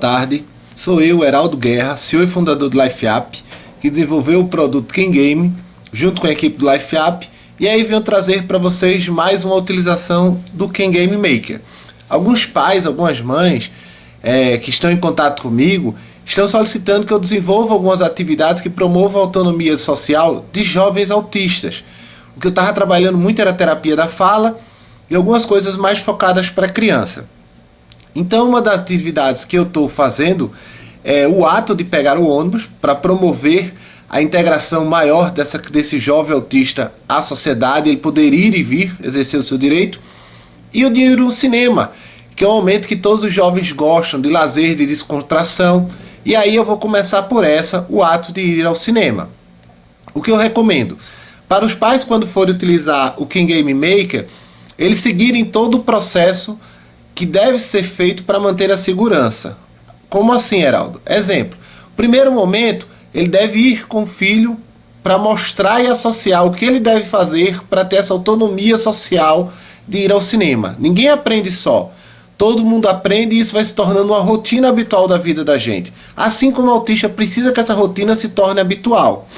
tarde. Sou eu, Heraldo Guerra, CEO e fundador do LifeApp, que desenvolveu o produto Ken Game, junto com a equipe do LifeApp, e aí venho trazer para vocês mais uma utilização do Ken Game Maker. Alguns pais, algumas mães que estão em contato comigo, estão solicitando que eu desenvolva algumas atividades que promovam a autonomia social de jovens autistas. O que eu estava trabalhando muito era a terapia da fala e algumas coisas mais focadas para criança. Então, uma das atividades que eu estou fazendo é o ato de pegar o ônibus para promover a integração maior desse jovem autista à sociedade, ele poder ir e vir, exercer o seu direito, e o de ir ao cinema, que é um momento que todos os jovens gostam de lazer, de descontração, e aí eu vou começar por o ato de ir ao cinema. O que eu recomendo? Para os pais, quando forem utilizar o Ken Game Maker, eles seguirem todo o processo que deve ser feito para manter a segurança. Como assim, Heraldo? Exemplo, primeiro momento, ele deve ir com o filho para mostrar e associar o que ele deve fazer para ter essa autonomia social de ir ao cinema. Ninguém aprende só. Todo mundo aprende e isso vai se tornando uma rotina habitual da vida da gente. Assim como o autista precisa que essa rotina se torne habitual.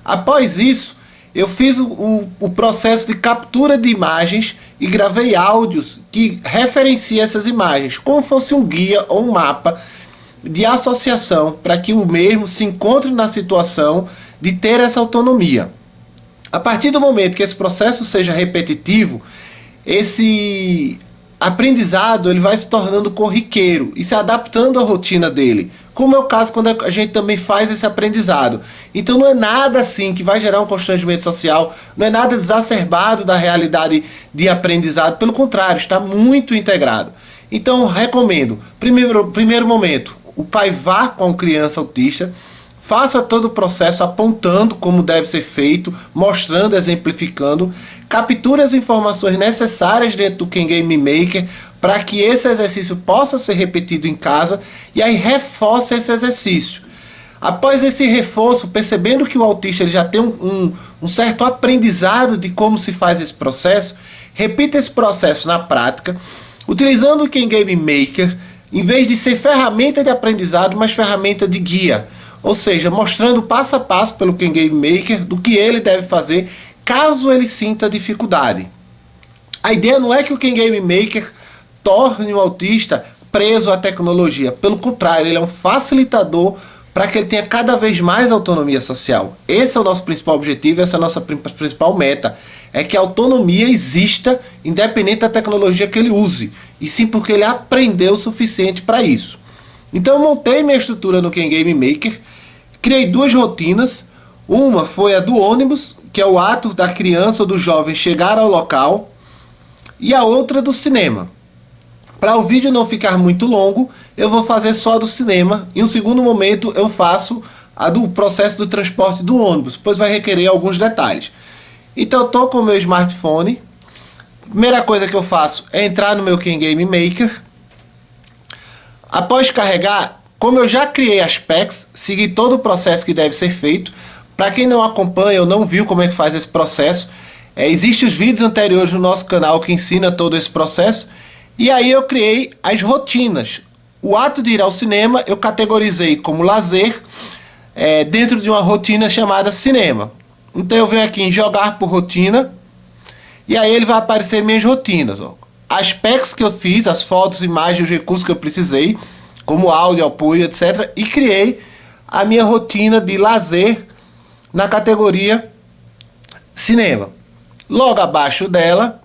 Após isso, eu fiz o processo de captura de imagens e gravei áudios que referenciam essas imagens, como fosse um guia ou um mapa de associação para que o mesmo se encontre na situação de ter essa autonomia. A partir do momento que esse processo seja repetitivo, esse aprendizado ele vai se tornando corriqueiro e se adaptando à rotina dele, como é o caso quando a gente também faz esse aprendizado. Então não é nada assim que vai gerar um constrangimento social, não é nada exacerbado da realidade de aprendizado, pelo contrário, está muito integrado. Então recomendo, primeiro momento, o pai vá com a criança autista, faça todo o processo apontando como deve ser feito, mostrando, exemplificando, capture as informações necessárias dentro do Ken Game Maker para que esse exercício possa ser repetido em casa e aí reforce esse exercício. Após esse reforço, percebendo que o autista ele já tem um certo aprendizado de como se faz esse processo, repita esse processo na prática, utilizando o Ken Game Maker, em vez de ser ferramenta de aprendizado, mas ferramenta de guia. Ou seja, mostrando passo a passo pelo Ken Game Maker do que ele deve fazer caso ele sinta dificuldade. A ideia não é que o Ken Game Maker torne o autista preso à tecnologia. Pelo contrário, ele é um facilitador para que ele tenha cada vez mais autonomia social. Esse é o nosso principal objetivo, essa é a nossa principal meta. É que a autonomia exista independente da tecnologia que ele use. E sim porque ele aprendeu o suficiente para isso. Então eu montei minha estrutura no Ken Game Maker, criei duas rotinas. Uma foi a do ônibus, que é o ato da criança ou do jovem chegar ao local, e a outra do cinema. Para o vídeo não ficar muito longo, eu vou fazer só a do cinema. Em um segundo momento eu faço a do processo do transporte do ônibus, pois vai requerer alguns detalhes. Então eu estou com o meu smartphone. Primeira coisa que eu faço é entrar no meu Ken Game Maker. Após carregar, como eu já criei as packs, segui todo o processo que deve ser feito. Para quem não acompanha ou não viu como é que faz esse processo, existem os vídeos anteriores no nosso canal que ensina todo esse processo. E aí eu criei as rotinas. O ato de ir ao cinema eu categorizei como lazer dentro de uma rotina chamada cinema. Então eu venho aqui em jogar por rotina e aí ele vai aparecer minhas rotinas, ó. As packs que eu fiz, as fotos, imagens, os recursos que eu precisei, como áudio, apoio, etc. E criei a minha rotina de lazer na categoria cinema. Logo abaixo dela,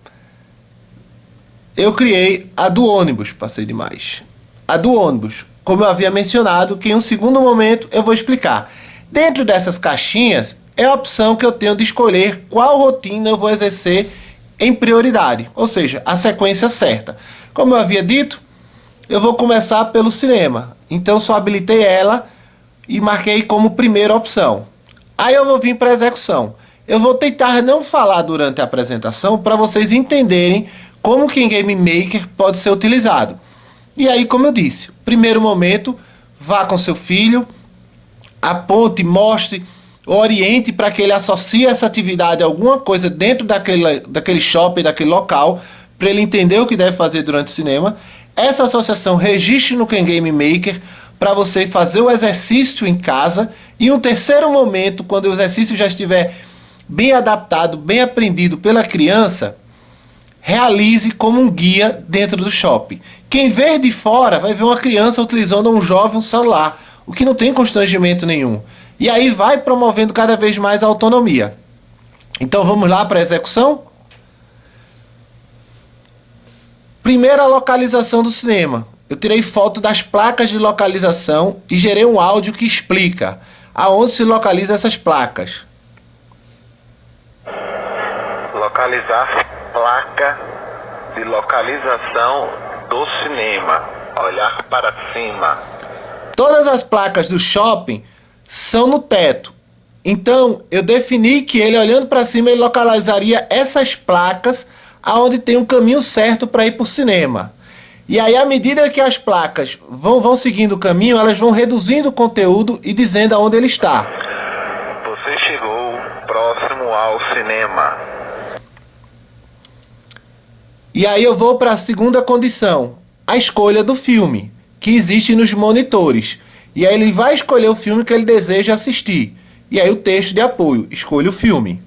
eu criei a do ônibus, passei demais. A do ônibus, como eu havia mencionado, que em um segundo momento eu vou explicar. Dentro dessas caixinhas é a opção que eu tenho de escolher qual rotina eu vou exercer em prioridade, ou seja, a sequência certa. Como eu havia dito, eu vou começar pelo cinema. Então só habilitei ela e marquei como primeira opção. Aí eu vou vir para a execução. Eu vou tentar não falar durante a apresentação para vocês entenderem como o Ken Game Maker pode ser utilizado. E aí, como eu disse, primeiro momento, vá com seu filho, aponte, mostre, oriente para que ele associe essa atividade a alguma coisa dentro daquele shopping, daquele local, para ele entender o que deve fazer durante o cinema. essa associação registre no Ken Game Maker para você fazer o exercício em casa. E um terceiro momento, quando o exercício já estiver bem adaptado, bem aprendido pela criança, realize como um guia dentro do shopping. Quem vê de fora vai ver uma criança utilizando um jovem um celular, o que não tem constrangimento nenhum. E aí vai promovendo cada vez mais a autonomia. Então vamos lá para a execução? Primeira localização do cinema. Eu tirei foto das placas de localização e gerei um áudio que explica aonde se localiza essas placas. Localizar placa de localização do cinema. Olhar para cima. Todas as placas do shopping são no teto. Então, eu defini que ele, olhando para cima, ele localizaria essas placas aonde tem um caminho certo para ir para o cinema. E aí, à medida que as placas vão seguindo o caminho, elas vão reduzindo o conteúdo e dizendo aonde ele está. Você chegou próximo ao cinema. E aí eu vou para a segunda condição, a escolha do filme, que existe nos monitores. E aí ele vai escolher o filme que ele deseja assistir. E aí o texto de apoio, escolha o filme.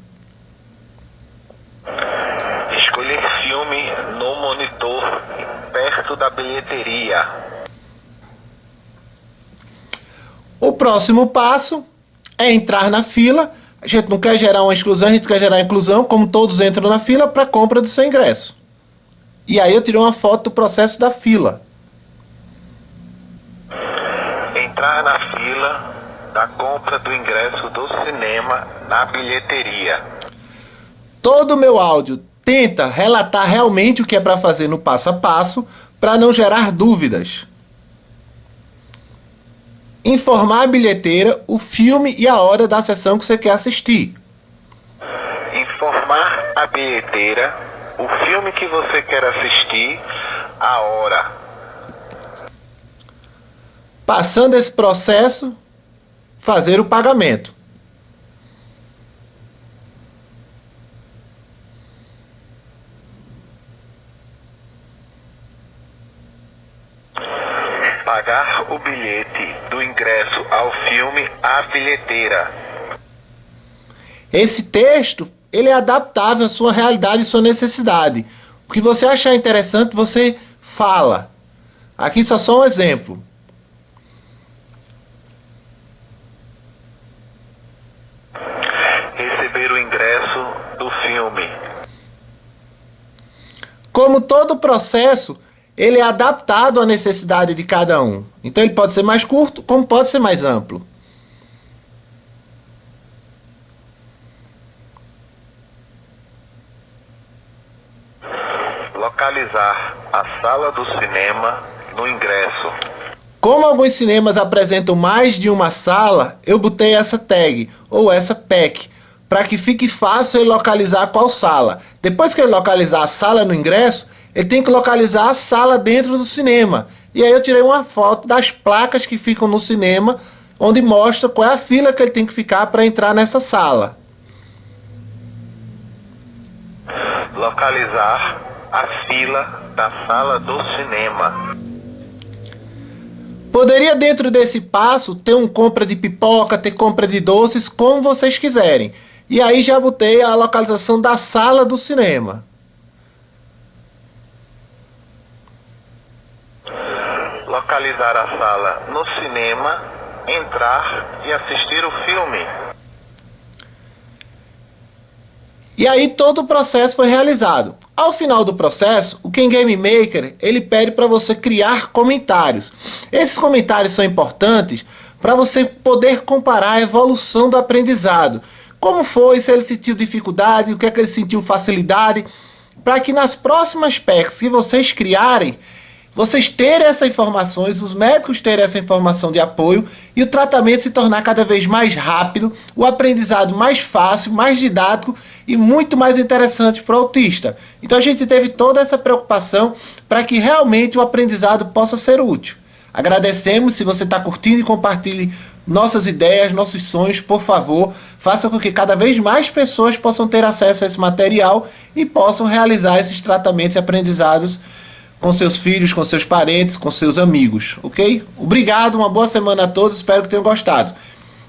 Escolher filme no monitor perto da bilheteria. O próximo passo é entrar na fila. A gente não quer gerar uma exclusão, a gente quer gerar inclusão, como todos entram na fila para compra do seu ingresso. E aí eu tirei uma foto do processo da fila. Entrar na fila da compra do ingresso do cinema na bilheteria. Todo o meu áudio tenta relatar realmente o que é para fazer no passo a passo, para não gerar dúvidas. Informar a bilheteira, o filme e a hora da sessão que você quer assistir. Informar a bilheteira, o filme que você quer assistir, a hora. Passando esse processo, fazer o pagamento. Pagar o bilhete do ingresso ao filme à bilheteira. Esse texto, ele é adaptável à sua realidade e sua necessidade. O que você achar interessante, você fala. Aqui só um exemplo. Receber o ingresso do filme. Como todo processo, ele é adaptado à necessidade de cada um. Então ele pode ser mais curto, como pode ser mais amplo. Localizar a sala do cinema no ingresso. Como alguns cinemas apresentam mais de uma sala, eu botei essa tag, ou essa pack, para que fique fácil ele localizar qual sala. Depois que ele localizar a sala no ingresso, ele tem que localizar a sala dentro do cinema. E aí eu tirei uma foto das placas que ficam no cinema, onde mostra qual é a fila que ele tem que ficar para entrar nessa sala. Localizar a fila da sala do cinema. Poderia dentro desse passo ter um compra de pipoca, ter compra de doces, como vocês quiserem. E aí já botei a localização da sala do cinema. Localizar a sala no cinema, entrar e assistir o filme. E aí todo o processo foi realizado. Ao final do processo, o Ken Game Maker, ele pede para você criar comentários. Esses comentários são importantes para você poder comparar a evolução do aprendizado. Como foi, se ele sentiu dificuldade, o que é que ele sentiu facilidade, para que nas próximas packs que vocês criarem, vocês terem essas informações, os médicos terem essa informação de apoio e o tratamento se tornar cada vez mais rápido, o aprendizado mais fácil, mais didático e muito mais interessante para o autista. Então a gente teve toda essa preocupação para que realmente o aprendizado possa ser útil. Agradecemos. Se você está curtindo e compartilhe nossas ideias, nossos sonhos, por favor, faça com que cada vez mais pessoas possam ter acesso a esse material e possam realizar esses tratamentos e aprendizados com seus filhos, com seus parentes, com seus amigos, ok? Obrigado, uma boa semana a todos, espero que tenham gostado.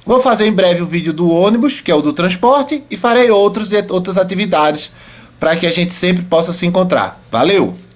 Vou fazer em breve o vídeo do ônibus, que é o do transporte, e farei outras atividades para que a gente sempre possa se encontrar. Valeu!